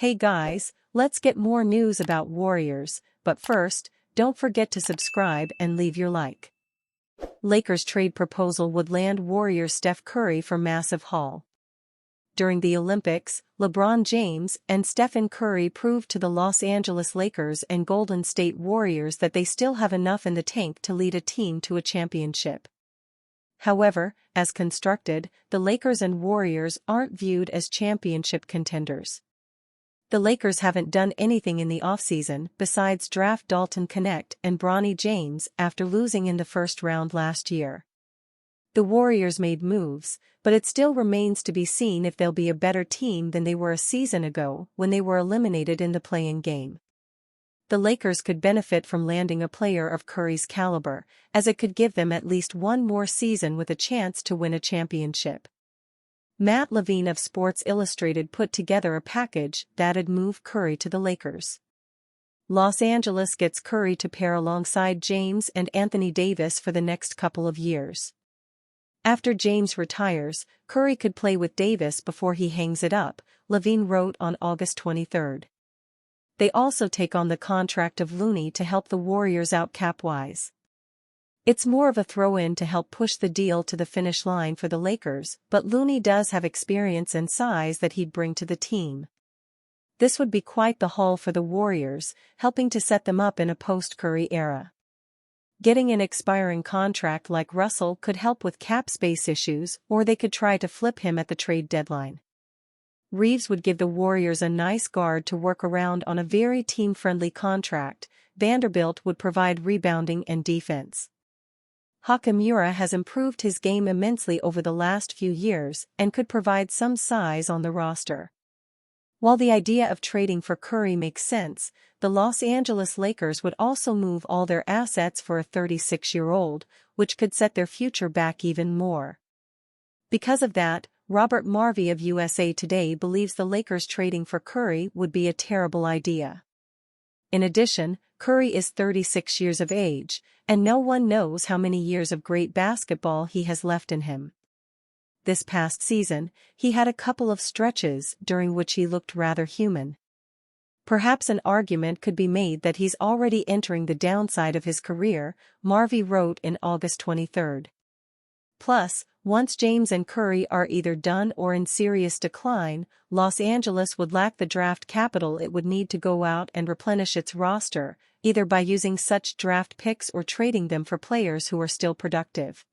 Hey guys, let's get more news about Warriors, but first, don't forget to subscribe and leave your like. Lakers trade proposal would land Warriors Steph Curry for massive haul. During the Olympics, LeBron James and Stephen Curry proved to the Los Angeles Lakers and Golden State Warriors that they still have enough in the tank to lead a team to a championship. However, as constructed, the Lakers and Warriors aren't viewed as championship contenders. The Lakers haven't done anything in the offseason besides draft Dalton Knecht and Bronny James after losing in the first round last year. The Warriors made moves, but it still remains to be seen if they'll be a better team than they were a season ago when they were eliminated in the play-in game. The Lakers could benefit from landing a player of Curry's caliber, as it could give them at least one more season with a chance to win a championship. Matt Levine of Sports Illustrated put together a package that'd move Curry to the Lakers. Los Angeles gets Curry to pair alongside James and Anthony Davis for the next couple of years. After James retires, Curry could play with Davis before he hangs it up, Levine wrote on August 23. They also take on the contract of Looney to help the Warriors out cap-wise. It's more of a throw-in to help push the deal to the finish line for the Lakers, but Looney does have experience and size that he'd bring to the team. This would be quite the haul for the Warriors, helping to set them up in a post-Curry era. Getting an expiring contract like Russell could help with cap space issues, or they could try to flip him at the trade deadline. Reeves would give the Warriors a nice guard to work around on a very team-friendly contract. Vanderbilt would provide rebounding and defense. Hachimura has improved his game immensely over the last few years and could provide some size on the roster. While the idea of trading for Curry makes sense, the Los Angeles Lakers would also move all their assets for a 36-year-old, which could set their future back even more. Because of that, Robert Marvey of USA Today believes the Lakers trading for Curry would be a terrible idea. In addition, Curry is 36 years of age, and no one knows how many years of great basketball he has left in him. This past season, he had a couple of stretches during which he looked rather human. Perhaps an argument could be made that he's already entering the downside of his career, Marvey wrote in August 23. Plus, once James and Curry are either done or in serious decline, Los Angeles would lack the draft capital it would need to go out and replenish its roster, either by using such draft picks or trading them for players who are still productive.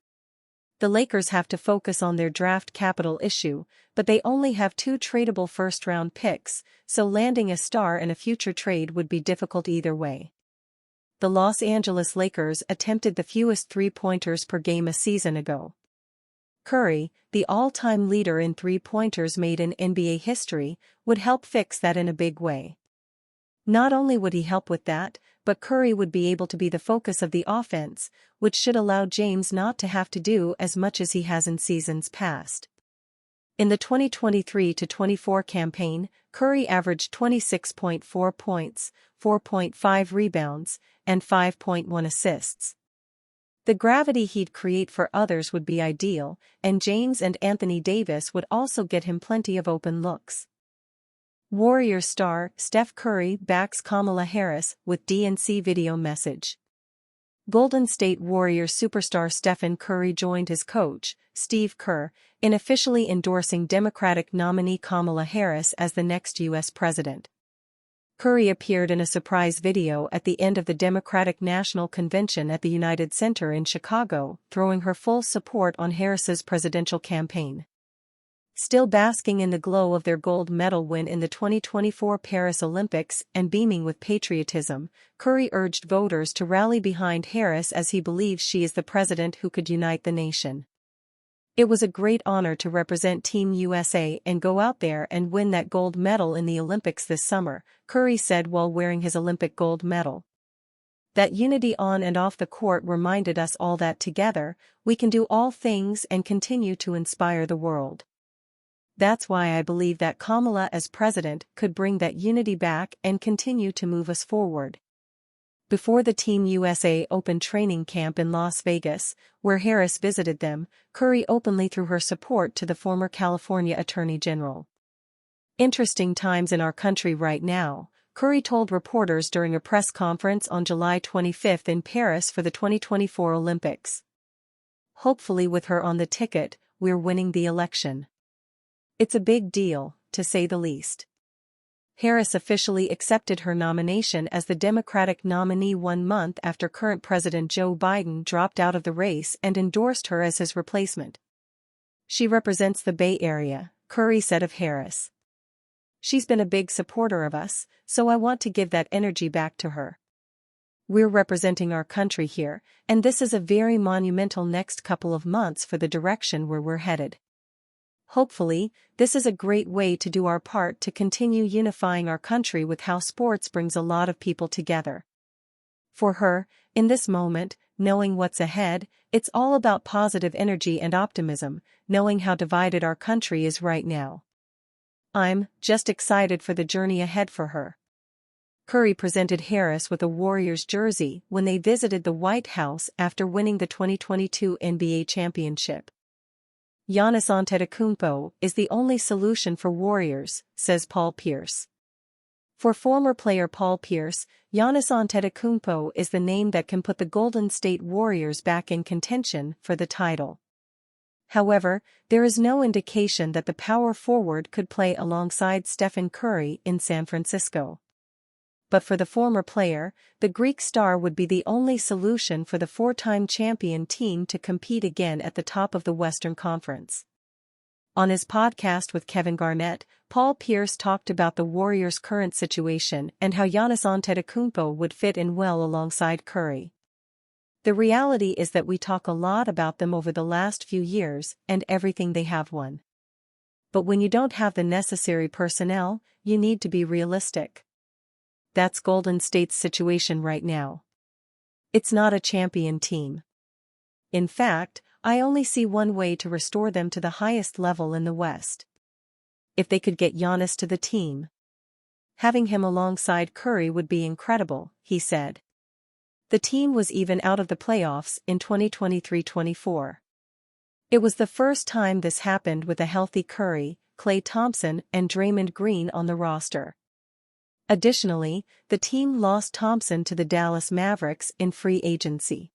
The Lakers have to focus on their draft capital issue, but they only have 2 tradable first-round picks, so landing a star in a future trade would be difficult either way. The Los Angeles Lakers attempted the fewest three-pointers per game a season ago. Curry, the all-time leader in three-pointers made in NBA history, would help fix that in a big way. Not only would he help with that, but Curry would be able to be the focus of the offense, which should allow James not to have to do as much as he has in seasons past. In the 2023-24 campaign, Curry averaged 26.4 points, 4.5 rebounds, and 5.1 assists. The gravity he'd create for others would be ideal, and James and Anthony Davis would also get him plenty of open looks. Warriors star Steph Curry backs Kamala Harris with DNC video message. Golden State Warriors superstar Stephen Curry joined his coach, Steve Kerr, in officially endorsing Democratic nominee Kamala Harris as the next U.S. president. Curry appeared in a surprise video at the end of the Democratic National Convention at the United Center in Chicago, throwing her full support on Harris's presidential campaign. Still basking in the glow of their gold medal win in the 2024 Paris Olympics and beaming with patriotism, Curry urged voters to rally behind Harris as he believes she is the president who could unite the nation. It was a great honor to represent Team USA and go out there and win that gold medal in the Olympics this summer, Curry said while wearing his Olympic gold medal. That unity on and off the court reminded us all that together, we can do all things and continue to inspire the world. That's why I believe that Kamala as president could bring that unity back and continue to move us forward. Before the Team USA opened training camp in Las Vegas, where Harris visited them, Curry openly threw her support to the former California Attorney General. Interesting times in our country right now, Curry told reporters during a press conference on July 25 in Paris for the 2024 Olympics. Hopefully with her on the ticket, we're winning the election. It's a big deal, to say the least. Harris officially accepted her nomination as the Democratic nominee 1 month after current President Joe Biden dropped out of the race and endorsed her as his replacement. She represents the Bay Area, Curry said of Harris. She's been a big supporter of us, so I want to give that energy back to her. We're representing our country here, and this is a very monumental next couple of months for the direction where we're headed. Hopefully, this is a great way to do our part to continue unifying our country with how sports brings a lot of people together. For her, in this moment, knowing what's ahead, it's all about positive energy and optimism, knowing how divided our country is right now. I'm just excited for the journey ahead for her. Curry presented Harris with a Warriors jersey when they visited the White House after winning the 2022 NBA championship. Giannis Antetokounmpo is the only solution for Warriors, says Paul Pierce. For former player Paul Pierce, Giannis Antetokounmpo is the name that can put the Golden State Warriors back in contention for the title. However, there is no indication that the power forward could play alongside Stephen Curry in San Francisco. But for the former player, the Greek star would be the only solution for the 4-time champion team to compete again at the top of the Western Conference. On his podcast with Kevin Garnett, Paul Pierce talked about the Warriors' current situation and how Giannis Antetokounmpo would fit in well alongside Curry. The reality is that we talk a lot about them over the last few years and everything they have won. But when you don't have the necessary personnel, you need to be realistic. That's Golden State's situation right now. It's not a champion team. In fact, I only see one way to restore them to the highest level in the West. If they could get Giannis to the team. Having him alongside Curry would be incredible, he said. The team was even out of the playoffs in 2023-24. It was the first time this happened with a healthy Curry, Klay Thompson and Draymond Green on the roster. Additionally, the team lost Thompson to the Dallas Mavericks in free agency.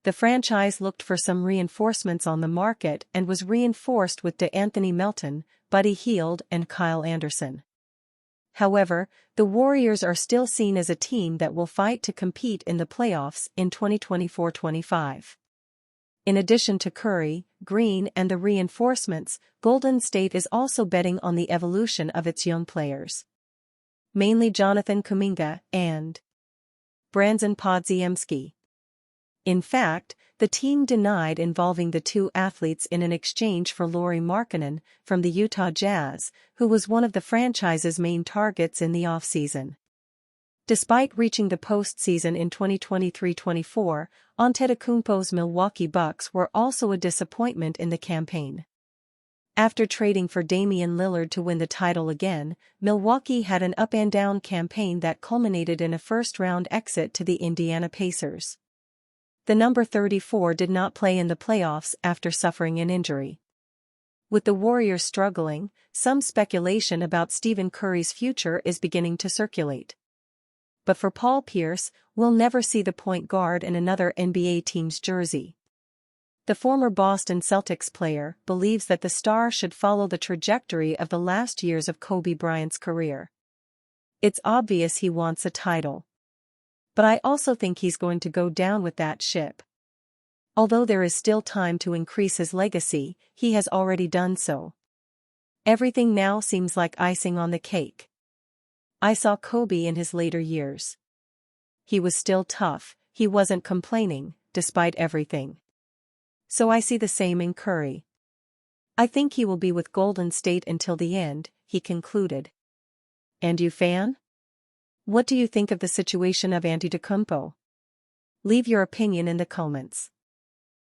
The franchise looked for some reinforcements on the market and was reinforced with Anthony Melton, Buddy Hield and Kyle Anderson. However, the Warriors are still seen as a team that will fight to compete in the playoffs in 2024-25. In addition to Curry, Green and the reinforcements, Golden State is also betting on the evolution of its young players. Mainly Jonathan Kuminga and Brandon Podziemski. In fact, the team denied involving the two athletes in an exchange for Lauri Markkanen from the Utah Jazz, who was one of the franchise's main targets in the offseason. Despite reaching the postseason in 2023-24, Antetokounmpo's Milwaukee Bucks were also a disappointment in the campaign. After trading for Damian Lillard to win the title again, Milwaukee had an up-and-down campaign that culminated in a first-round exit to the Indiana Pacers. The number 34 did not play in the playoffs after suffering an injury. With the Warriors struggling, some speculation about Stephen Curry's future is beginning to circulate. But for Paul Pierce, we'll never see the point guard in another NBA team's jersey. The former Boston Celtics player believes that the star should follow the trajectory of the last years of Kobe Bryant's career. It's obvious he wants a title. But I also think he's going to go down with that ship. Although there is still time to increase his legacy, he has already done so. Everything now seems like icing on the cake. I saw Kobe in his later years. He was still tough, he wasn't complaining, despite everything. So I see the same in Curry. I think he will be with Golden State until the end, he concluded. And you fan? What do you think of the situation of Antetekounmpo? Leave your opinion in the comments.